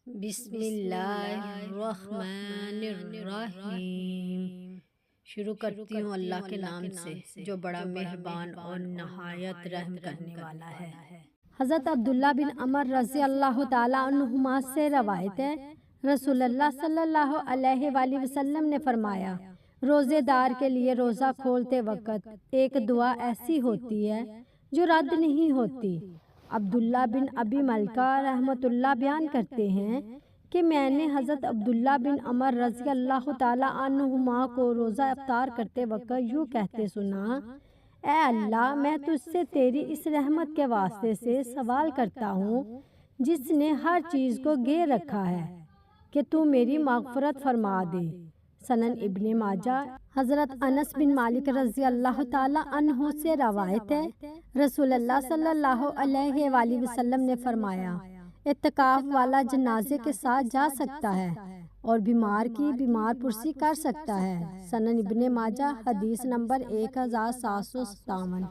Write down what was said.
بسم اللہ الرحمن الرحیم۔ شروع کرتی ہوں اللہ کے نام سے جو بڑا مہربان اور نہایت رحم کرنے والا ہے۔ حضرت عبداللہ بن عمر رضی اللہ تعالیٰ عنہما سے روایت ہے، رسول اللہ صلی اللہ علیہ وآلہ وسلم نے فرمایا، روزے دار کے لیے روزہ کھولتے وقت ایک دعا ایسی ہوتی ہے جو رد نہیں ہوتی۔ عبداللہ بن ابی ملکہ رحمۃ اللہ بیان کرتے ہیں کہ میں نے حضرت عبداللہ بن عمر رضی اللہ تعالیٰ عنہما کو روزہ افطار کرتے وقت یوں کہتے سنا، اے اللہ، میں تجھ سے تیری اس رحمت کے واسطے سے سوال کرتا ہوں جس نے ہر چیز کو گھیر رکھا ہے کہ تو میری مغفرت فرما دے۔ سنن ابن ماجہ۔ حضرت انس بن مالک رضی اللہ تعالیٰ عنہ سے روایت ہے، رسول اللہ صلی اللہ علیہ وآلہ وسلم نے فرمایا، اعتکاف والا جنازے کے ساتھ جا سکتا ہے اور بیمار کی بیمار پرسی کر سکتا ہے۔ سنن ابن ماجہ، حدیث نمبر 1757۔